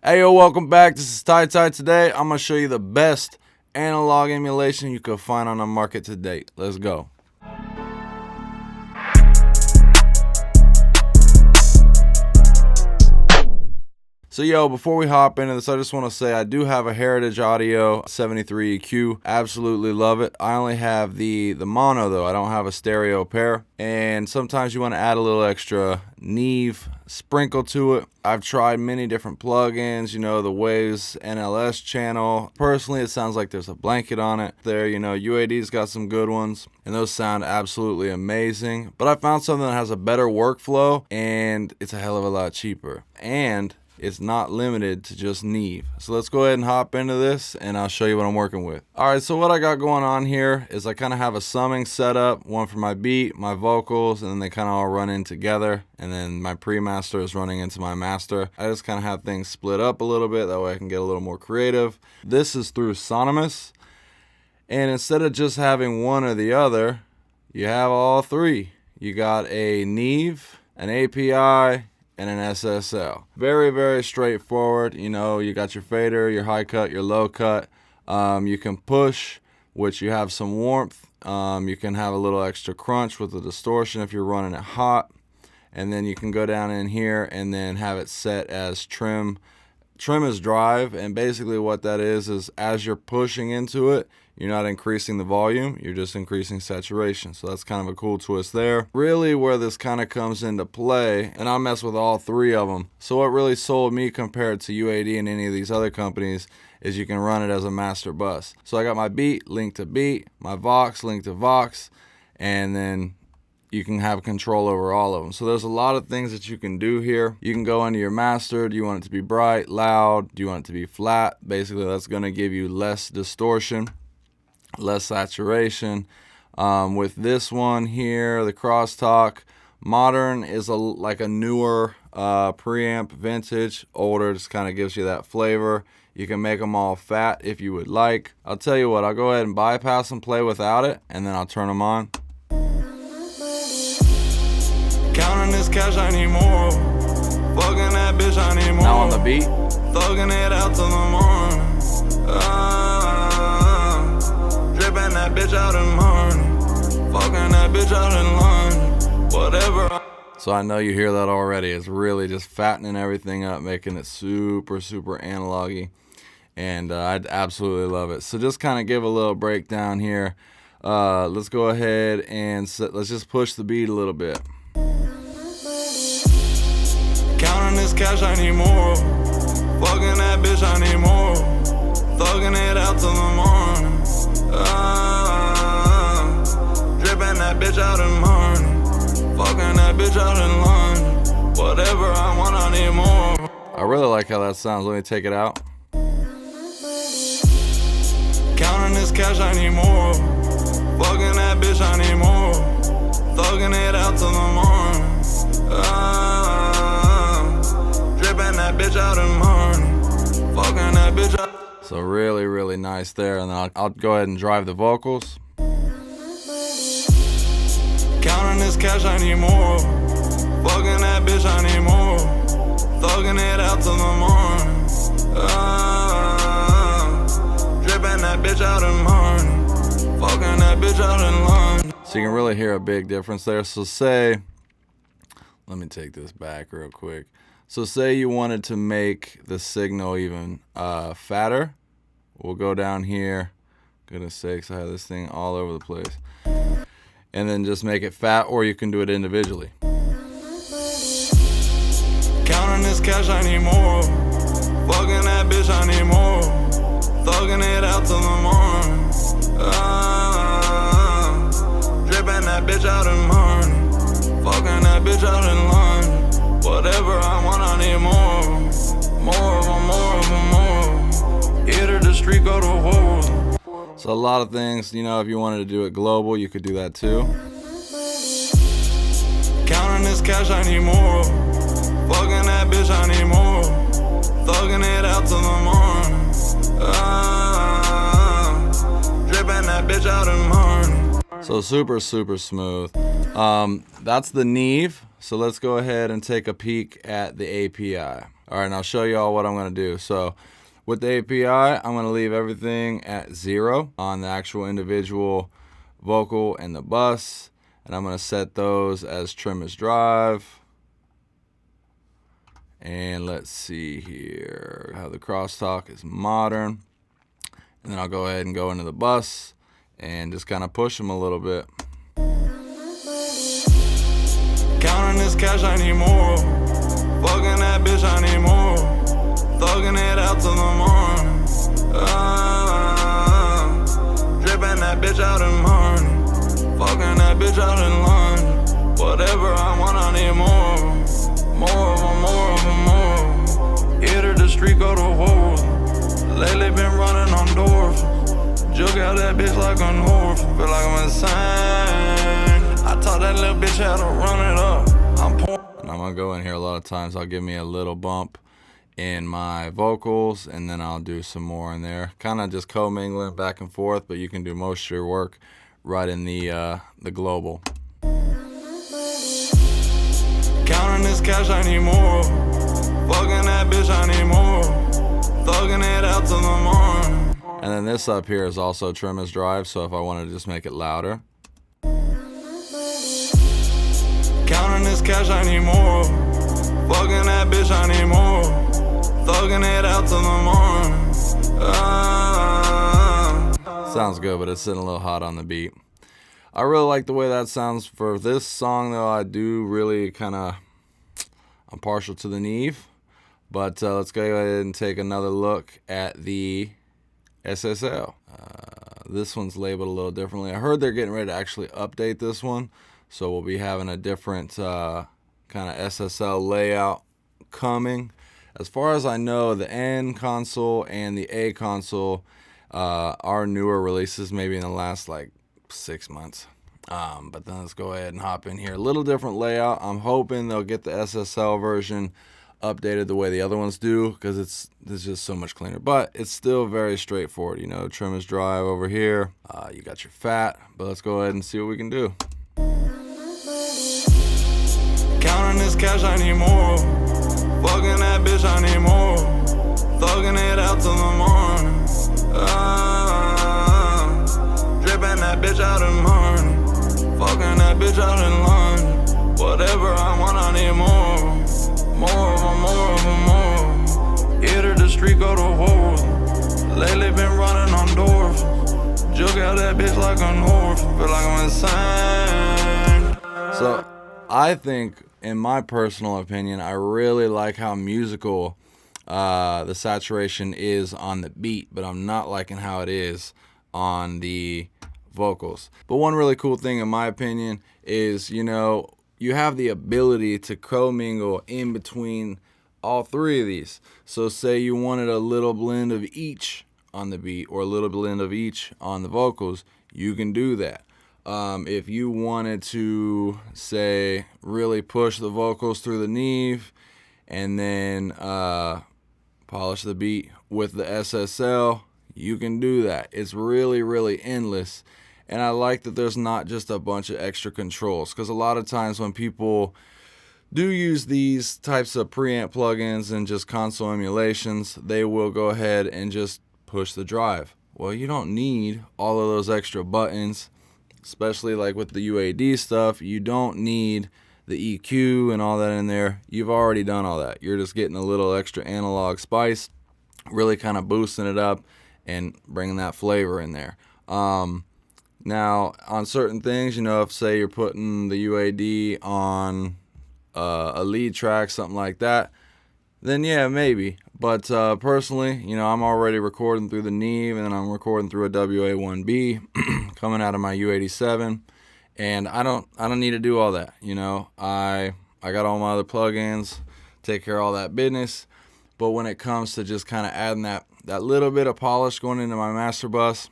Hey yo, welcome back. This is Ty. Today I'm going to show you the best analog emulation you can find on the market to date. Let's go. So yo, before we hop into this, I just want to say I do have a Heritage Audio 73 EQ. Absolutely love it. I only have the mono though. I don't have a stereo pair. And sometimes you want to add a little extra Neve sprinkle to it. I've tried many different plugins, the Waves NLS channel. Personally, it sounds like there's a blanket on it. UAD's got some good ones, and those sound absolutely amazing. But I found something that has a better workflow, and it's a hell of a lot cheaper. And it's not limited to just Neve. So let's go ahead and hop into this and I'll show you what I'm working with. Alright, so what I got going on here is I kind of have a summing setup, one for my beat, my vocals, and then they kind of all run in together, and then my pre-master is running into my master. I just kind of have things split up a little bit, that way I can get a little more creative. This is through Sonymous, and instead of just having one or the other, you have all three. You got a Neve, an API, and an SSL. Very, very straightforward. You got your fader, your high cut, your low cut. You can push, which you have some warmth. You can have a little extra crunch with the distortion if you're running it hot. And then you can go down in here and then have it set as trim. Trim is drive, and basically what that is as you're pushing into it, you're not increasing the volume, you're just increasing saturation. So that's kind of a cool twist there. Really where this kind of comes into play, and I mess with all three of them. So what really sold me compared to UAD and any of these other companies is you can run it as a master bus. So I got my beat linked to beat, my Vox linked to Vox, and then you can have control over all of them. So there's a lot of things that you can do here. You can go into your master. Do you want it to be bright, loud? Do you want it to be flat? Basically, that's going to give you less distortion, less saturation. With this one here, the crosstalk, modern is like a newer preamp, vintage. Older just kind of gives you that flavor. You can make them all fat if you would like. I'll tell you what, I'll go ahead and bypass and play without it, and then I'll turn them on. Counting this cash, I need more. Fucking that bitch, I need more. Now on the beat, thugging it out till the morning. Dripping that bitch out in morning. Fucking that bitch out in London. Whatever. So I know you hear that already. It's really just fattening everything up, making it super, super analog-y. And I absolutely love it. So just kind of give a little breakdown here. Let's go ahead and let's just push the beat a little bit. Counting this cash, I need more. Fucking that bitch, I need more. Thugging it out till the morning. Dripping that bitch out in morning. Fucking that bitch out in London. Whatever I want, I need more. I really like how that sounds. Let me take it out. Counting this cash, I need more. Fucking that bitch, I need more. Thugging it out till the morning. That bitch out in morning. Fucking that bitch out. So really, really nice there. And then I'll go ahead and drive the vocals. Counting this cash, I need more. Fucking that bitch, I need more. Thugging it out till the morning. Dripping that bitch out in morning. Fucking that bitch out in London. So you can really hear a big difference there. So say, let me take this back real quick. So say you wanted to make the signal even fatter. We'll go down here. Goodness sakes, I have this thing all over the place. And then just make it fat, or you can do it individually. Counting this cash, I need more. Fucking that bitch, I need more. Thugging it out till the morning. Dripping that bitch out in morning. Fucking that bitch out in London. Whatever I want, I need more. More of them, more of them, more. Either the street go to war. So a lot of things, if you wanted to do it global, you could do that too. Counting this cash, I need more. Fucking that bitch, I need more. Thugging it out till the morning. Dripping that bitch out in morning. So super, super smooth. That's the Neve. So let's go ahead and take a peek at the API. All right, and I'll show you all what I'm going to do. So with the API, I'm going to leave everything at 0 on the actual individual vocal and the bus. And I'm going to set those as trim as drive. And let's see here how the crosstalk is modern. And then I'll go ahead and go into the bus and just kind of push them a little bit. Counting this cash, I need more. Fucking that bitch, I need more. Thugging it out till the morning. Dripping that bitch out in morning. Fucking that bitch out in London. Whatever I want, I need more. More of them, more of them, more. Hit her the street, go to war. Lately been running on doors. Jug out that bitch like an orphan. Feel like I'm insane. I taught that little bitch how to run it up. I'm pouring. And I'm gonna go in here a lot of times. I'll give me a little bump in my vocals, and then I'll do some more in there. Kind of just commingling back and forth, but you can do most of your work right in the global. Counting this cash, I need more. Fucking that bitch, I need more. Thugging it out till the morning. And then this up here is also trim as drive, so if I want to just make it louder. Counting this cash, I need more. Fucking that bitch, I need more. Thugging it out till the morning. Sounds good, but it's sitting a little hot on the beat. I really like the way that sounds for this song, though. I do really I'm partial to the Neve. But let's go ahead and take another look at the SSL. This one's labeled a little differently. I heard they're getting ready to actually update this one, so we'll be having a different kind of SSL layout coming. As far as I know, the N console and the A console are newer releases, maybe in the last like 6 months. But then let's go ahead and hop in here. A little different layout. I'm hoping they'll get the SSL version updated the way the other ones do, because it's just so much cleaner. But it's still very straightforward. You know, trim as drive over here. You got your fat. But let's go ahead and see what we can do. Counting this cash, I need more. Fucking that bitch, I need more. Thugging it out till the morning. Dripping that bitch out in morning. Fucking that bitch out in London. Whatever I want, I need more. More of them, more of them, more. Hit her the street, go to war. Lately been running on doors. Jug out that bitch like an orphan. Feel like I'm insane. So I think, in my personal opinion, I really like how musical the saturation is on the beat, but I'm not liking how it is on the vocals. But one really cool thing, in my opinion, is, you know, you have the ability to commingle in between all three of these. So say you wanted a little blend of each on the beat or a little blend of each on the vocals, you can do that. If you wanted to, say, really push the vocals through the Neve and then polish the beat with the SSL, you can do that. It's really, really endless. And I like that there's not just a bunch of extra controls, because a lot of times when people do use these types of preamp plugins and just console emulations, they will go ahead and just push the drive. Well, you don't need all of those extra buttons, especially like with the UAD stuff. You don't need the EQ and all that in there. You've already done all that. You're just getting a little extra analog spice, really kind of boosting it up and bringing that flavor in there. Now, on certain things, you know, if say you're putting the UAD on a lead track, something like that, then yeah, maybe. But personally, you know, I'm already recording through the Neve, and then I'm recording through a WA1B coming out of my U87, and I don't need to do all that. You know, I got all my other plugins, take care of all that business. But when it comes to just kind of adding that little bit of polish going into my master bus,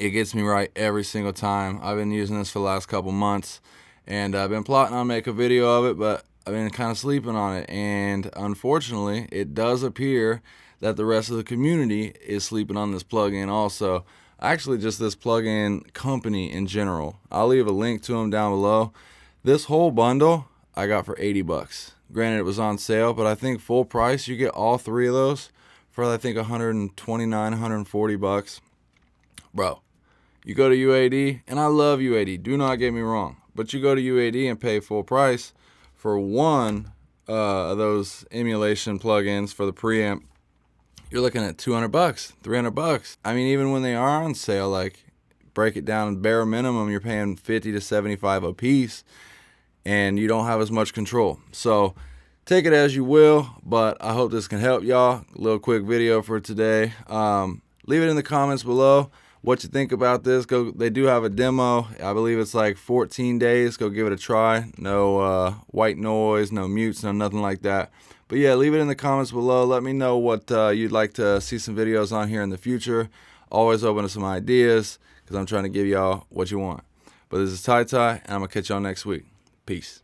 it gets me right every single time. I've been using this for the last couple months, and I've been plotting on make a video of it, but I've been kind of sleeping on it. And unfortunately, it does appear that the rest of the community is sleeping on this plugin also. Actually, just this plugin company in general. I'll leave a link to them down below. This whole bundle I got for $80. Granted, it was on sale, but I think full price, you get all 3 of those for, I think, 129, 140 bucks. Bro, you go to UAD, and I love UAD, do not get me wrong, but you go to UAD and pay full price for one of those emulation plugins for the preamp, you're looking at 200 bucks, 300 bucks. I mean, even when they are on sale, like, break it down, bare minimum, you're paying 50 to 75 a piece, and you don't have as much control. So take it as you will, but I hope this can help y'all. A little quick video for today. Leave it in the comments below what you think about this. They do have a demo. I believe it's like 14 days. Go give it a try. No white noise, no mutes, no nothing like that. But yeah, leave it in the comments below. Let me know what you'd like to see some videos on here in the future. Always open to some ideas because I'm trying to give y'all what you want. But this is Ty Ty, and I'm going to catch y'all next week. Peace.